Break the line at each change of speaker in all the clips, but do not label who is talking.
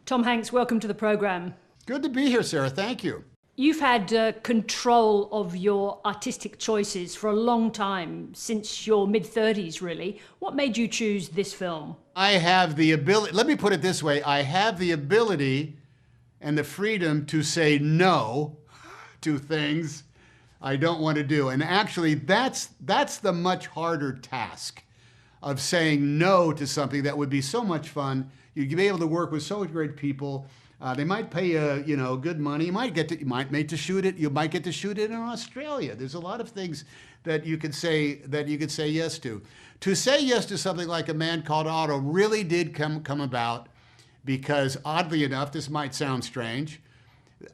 Tom Hanks, welcome to the program.
Good to be here, Sarah. Thank you.
You've had control of your artistic choices for a long time, since your mid-30s, really. What made you choose this film?
I have the ability, let me put it this way, I have the ability and the freedom to say no to things I don't want to do. And actually, that's the much harder task of saying no to something that would be so much fun. You'd be able to work with so great people. They might pay you, good money. You might get to shoot it. You might get to shoot it in Australia. There's a lot of things that you could say yes to. To say yes to something like A Man Called Otto really did come about because, oddly enough, this might sound strange,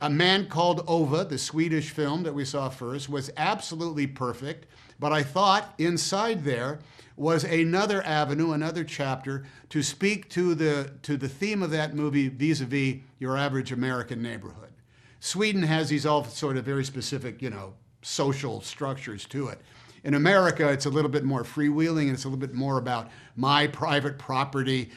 A Man Called Otto, the Swedish film that we saw first, was absolutely perfect. But I thought inside there was another avenue, another chapter to speak to the theme of that movie vis-a-vis your average American neighborhood. Sweden has these all sort of very specific, social structures to it. In America, it's a little bit more freewheeling and it's a little bit more about my private property.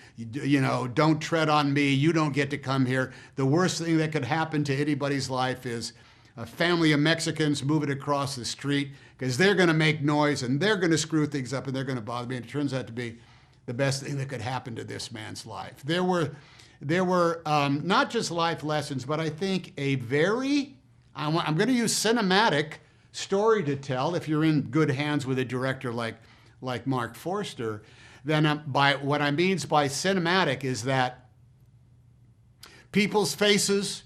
Don't tread on me. You don't get to come here. The worst thing that could happen to anybody's life is a family of Mexicans moving across the street because they're going to make noise and they're going to screw things up and they're going to bother me. And it turns out to be the best thing that could happen to this man's life. There were not just life lessons, but I think I'm going to use cinematic story to tell. If you're in good hands with a director like Mark Forster, then what I mean by cinematic is that people's faces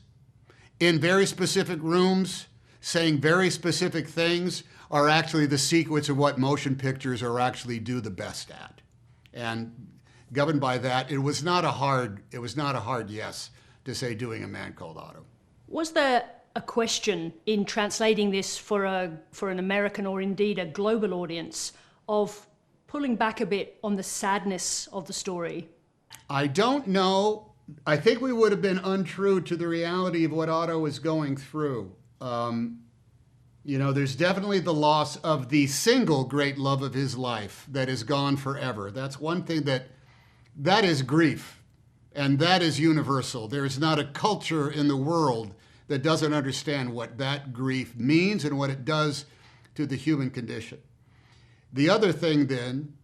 in very specific rooms saying very specific things are actually the sequence of what motion pictures are actually do the best at. And governed by that, it was not a hard yes to say doing A Man Called Otto.
Was there a question in translating this for an American or indeed a global audience of pulling back a bit on the sadness of the story?
I don't know. I think we would have been untrue to the reality of what Otto is going through. There's definitely the loss of the single great love of his life that is gone forever. That's one thing that is grief, and that is universal. There is not a culture in the world that doesn't understand what that grief means and what it does to the human condition. The other thing then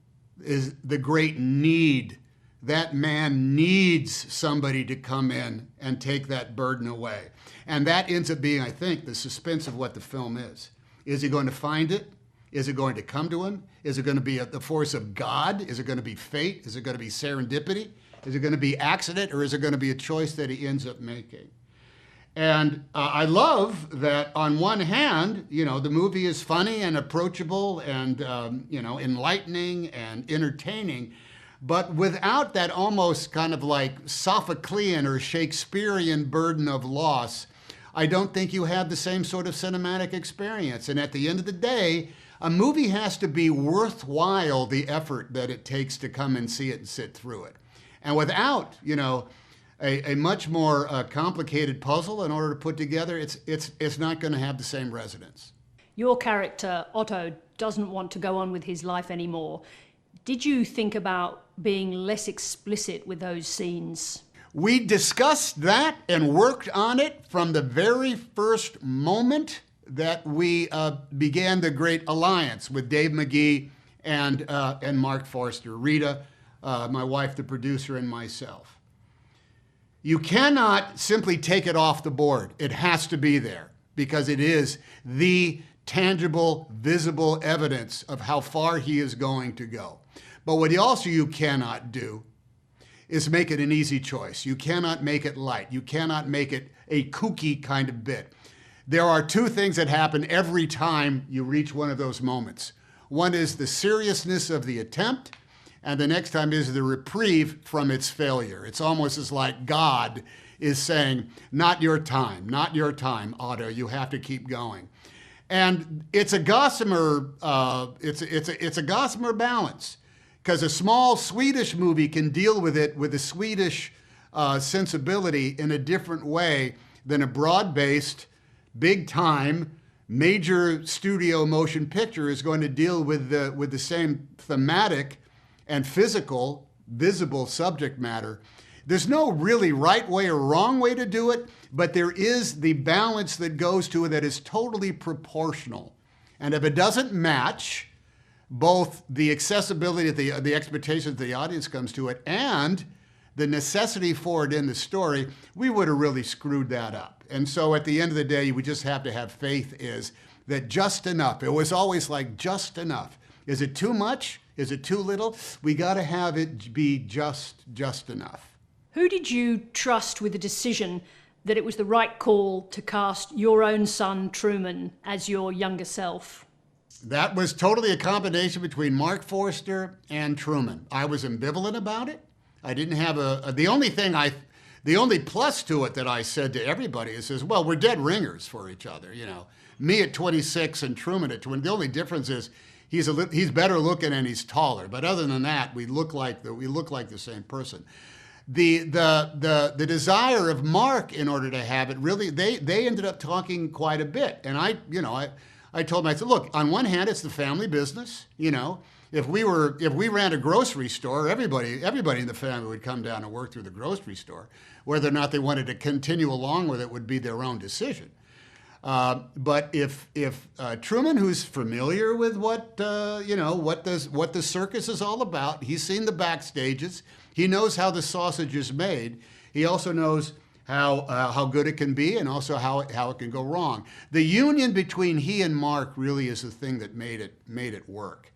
is the great need. That man needs somebody to come in and take that burden away. And that ends up being, I think, the suspense of what the film is. Is he going to find it? Is it going to come to him? Is it going to be the force of God? Is it going to be fate? Is it going to be serendipity? Is it going to be accident? Or is it going to be a choice that he ends up making? And I love that on one hand, the movie is funny and approachable and, enlightening and entertaining. But without that almost kind of like Sophoclean or Shakespearean burden of loss, I don't think you have the same sort of cinematic experience. And at the end of the day, a movie has to be worthwhile the effort that it takes to come and see it and sit through it. And without, a much more complicated puzzle in order to put together, it's not going to have the same resonance.
Your character, Otto, doesn't want to go on with his life anymore. Did you think about being less explicit with those scenes?
We discussed that and worked on it from the very first moment that we began the great alliance with Dave McGee and Mark Forster, Rita, my wife, the producer, and myself. You cannot simply take it off the board. It has to be there because it is the tangible, visible evidence of how far he is going to go. But what you cannot do is make it an easy choice. You cannot make it light. You cannot make it a kooky kind of bit. There are two things that happen every time you reach one of those moments. One is the seriousness of the attempt, and the next time is the reprieve from its failure. It's almost as like God is saying, not your time, Otto, you have to keep going. And it's a gossamer, it's a gossamer balance, because a small Swedish movie can deal with it with a Swedish sensibility in a different way than a broad-based, big-time, major studio motion picture is going to deal with the same thematic and physical, visible subject matter. There's no really right way or wrong way to do it, but there is the balance that goes to it that is totally proportional. And if it doesn't match both the accessibility, the expectations the audience comes to it, and the necessity for it in the story, we would have really screwed that up. And so at the end of the day, we just have to have faith is that just enough. It was always like just enough. Is it too much? Is it too little? We got to have it be just enough.
Who did you trust with the decision that it was the right call to cast your own son, Truman, as your younger self?
That was totally a combination between Mark Forster and Truman. I was ambivalent about it. I didn't have the only plus to it that I said to everybody is, well, we're dead ringers for each other, you know. Me at 26 and Truman at 20. The only difference is he's better looking and he's taller. But other than that, we look like the same person. The desire of Mark in order to have it really, they ended up talking quite a bit. And I told him, I said, look, on one hand, it's the family business, you know. If we ran a grocery store, everybody in the family would come down and work through the grocery store. Whether or not they wanted to continue along with it would be their own decision. But if Truman, who's familiar with what the circus is all about, he's seen the backstages, he knows how the sausage is made. He also knows how good it can be and also how it can go wrong. The union between he and Mark really is the thing that made it work.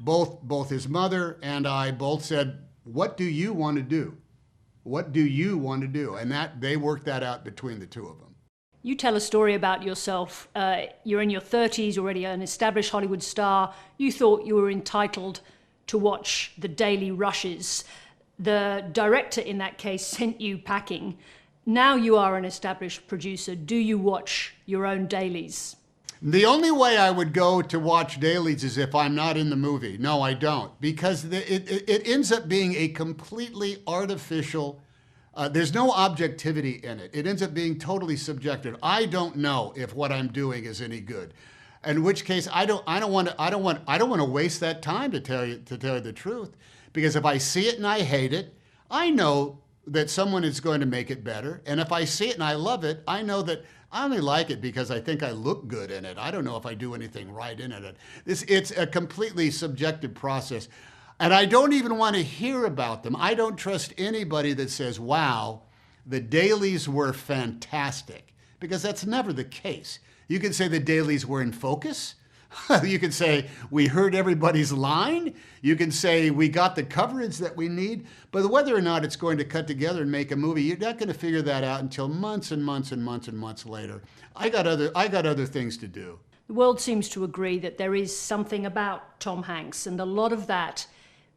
Both his mother and I both said, what do you want to do? What do you want to do? And that they worked that out between the two of them.
You tell a story about yourself. You're in your 30s, already an established Hollywood star. You thought you were entitled to watch the daily rushes. The director in that case sent you packing. Now you are an established producer. Do you watch your own dailies?
The only way I would go to watch dailies is if I'm not in the movie. No, I don't, because it ends up being a completely artificial. There's no objectivity in it. It ends up being totally subjective. I don't know if what I'm doing is any good, in which case I don't want to waste that time to tell you the truth, because if I see it and I hate it, I know that someone is going to make it better, and if I see it and I love it, I know that I only like it because I think I look good in it. I don't know if I do anything right in it. It's a completely subjective process. And I don't even want to hear about them. I don't trust anybody that says, wow, the dailies were fantastic, because that's never the case. You can say the dailies were in focus. You can say we heard everybody's line. You can say we got the coverage that we need. But whether or not it's going to cut together and make a movie, you're not going to figure that out until months and months and months and months later. I got other things to do.
The world seems to agree that there is something about Tom Hanks, and a lot of that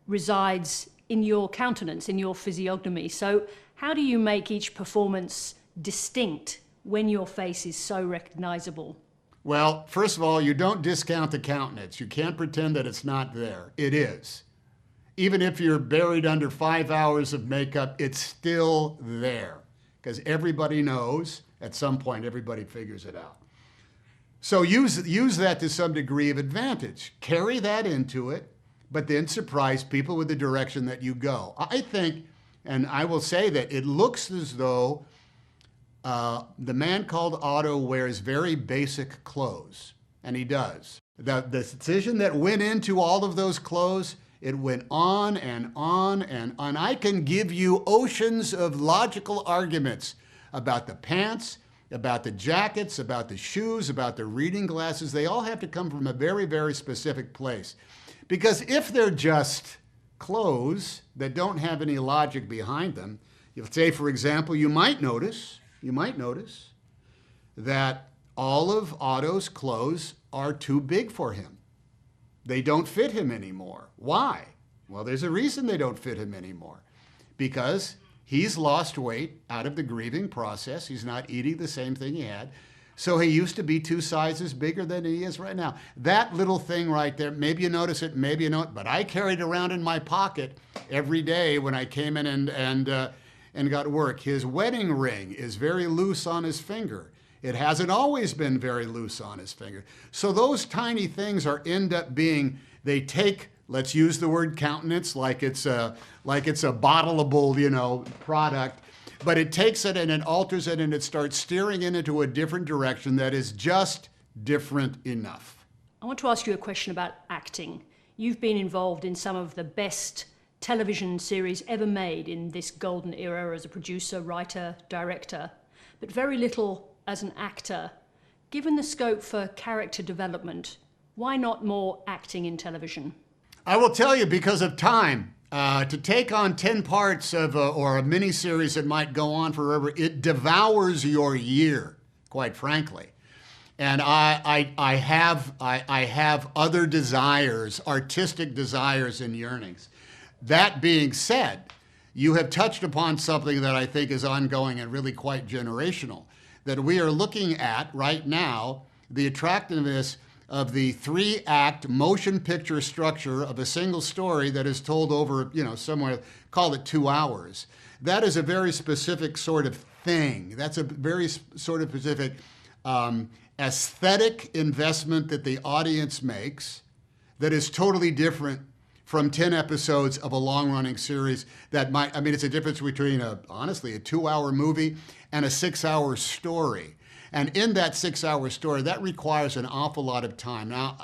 resides in your countenance, in your physiognomy. So how do you make each performance distinct when your face is so recognizable?
Well, first of all, you don't discount the countenance. You can't pretend that it's not there. It is. Even if you're buried under 5 hours of makeup, it's still there, because everybody knows at some point, everybody figures it out. So use that to some degree of advantage. Carry that into it, but then surprise people with the direction that you go. I think, and I will say that it looks as though The Man Called Otto wears very basic clothes, and he does. The decision that went into all of those clothes, it went on and on and on. I can give you oceans of logical arguments about the pants, about the jackets, about the shoes, about the reading glasses. They all have to come from a very, very specific place. Because if they're just clothes that don't have any logic behind them, you'll say, for example, you might notice that all of Otto's clothes are too big for him. They don't fit him anymore. Why? Well, there's a reason they don't fit him anymore. Because he's lost weight out of the grieving process. He's not eating the same thing he had. So he used to be 2 sizes bigger than he is right now. That little thing right there, maybe you notice it, maybe you don't, but I carried it around in my pocket every day when I came in and got work. His wedding ring is very loose on his finger. It hasn't always been very loose on his finger. So those tiny things end up being, they take Let's use the word countenance like it's a bottleable, product. But it takes it and it alters it and it starts steering it into a different direction that is just different enough.
I want to ask you a question about acting. You've been involved in some of the best television series ever made in this golden era as a producer, writer, director, but very little as an actor. Given the scope for character development, why not more acting in television?
I will tell you, because of time. To take on 10 parts of or a miniseries that might go on forever, it devours your year, quite frankly. And I have other desires, artistic desires and yearnings. That being said, you have touched upon something that I think is ongoing and really quite generational, that we are looking at right now, the attractiveness of the 3-act motion picture structure of a single story that is told over, somewhere, call it 2 hours. That is a very specific sort of thing. That's a very sort of specific aesthetic investment that the audience makes that is totally different from 10 episodes of a long-running series that it's a difference between, honestly, a 2-hour movie and a 6-hour story. And in that 6-hour story, that requires an awful lot of time. Now,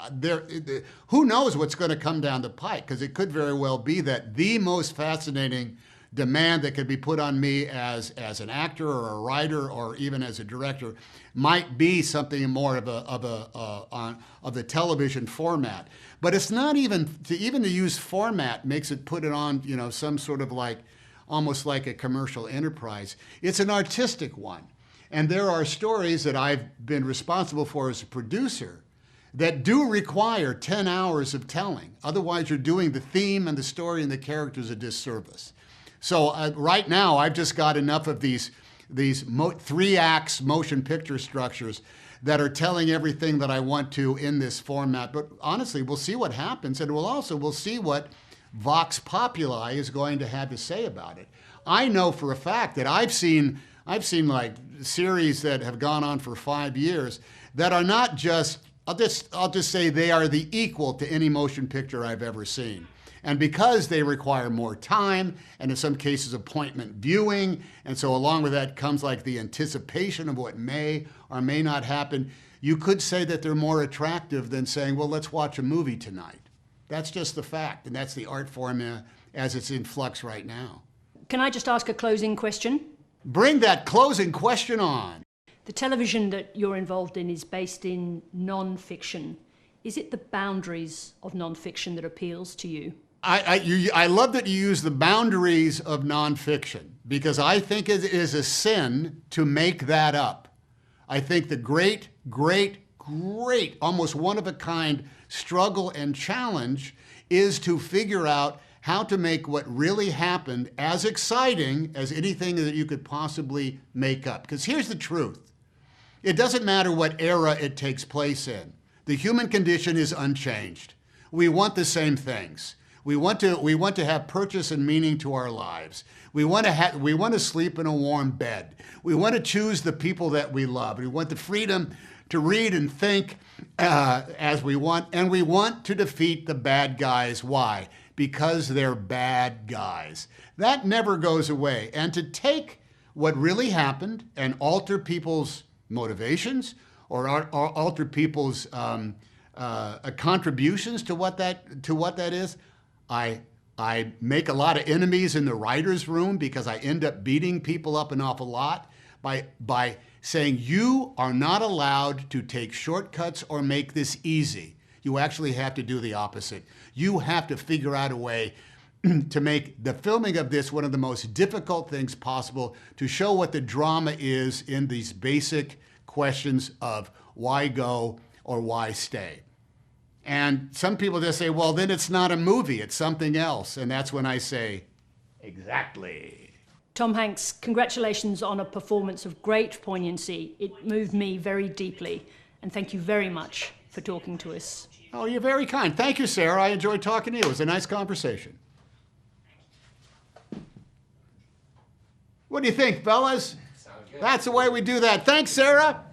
who knows what's going to come down the pike? Because it could very well be that the most fascinating demand that could be put on me as an actor or a writer or even as a director might be something more of the television format. But it's not even to use format makes it put it on some sort of almost like a commercial enterprise. It's an artistic one. And there are stories that I've been responsible for as a producer that do require 10 hours of telling. Otherwise, you're doing the theme and the story and the characters a disservice. So right now, I've just got enough of these 3-act motion picture structures that are telling everything that I want to in this format. But honestly, we'll see what happens, and we'll see what Vox Populi is going to have to say about it. I know for a fact that I've seen series that have gone on for 5 years that are not just, I'll just say they are the equal to any motion picture I've ever seen. And because they require more time, and in some cases appointment viewing, and so along with that comes the anticipation of what may or may not happen, you could say that they're more attractive than saying, well, let's watch a movie tonight. That's just the fact, and that's the art form as it's in flux right now.
Can I just ask a closing question?
Bring that closing question on.
The television that you're involved in is based in non-fiction. Is it the boundaries of non-fiction that appeals to you?
I love that you use the boundaries of nonfiction, because I think it is a sin to make that up. I think the great, almost one-of-a-kind struggle and challenge is to figure out how to make what really happened as exciting as anything that you could possibly make up. Because here's the truth. It doesn't matter what era it takes place in. The human condition is unchanged. We want the same things. We want to have purpose and meaning to our lives. We want to sleep in a warm bed. We want to choose the people that we love. We want the freedom to read and think as we want, and we want to defeat the bad guys. Why? Because they're bad guys. That never goes away. And to take what really happened and alter people's motivations or alter people's contributions to what that is, I make a lot of enemies in the writer's room because I end up beating people up an awful lot by saying you are not allowed to take shortcuts or make this easy. You actually have to do the opposite. You have to figure out a way to make the filming of this one of the most difficult things possible, to show what the drama is in these basic questions of why go or why stay. And some people just say, well, then it's not a movie, it's something else. And that's when I say, exactly.
Tom Hanks, congratulations on a performance of great poignancy. It moved me very deeply. And thank you very much for talking to us.
Oh, you're very kind. Thank you, Sarah. I enjoyed talking to you. It was a nice conversation. What do you think, fellas? That's the way we do that. Thanks, Sarah.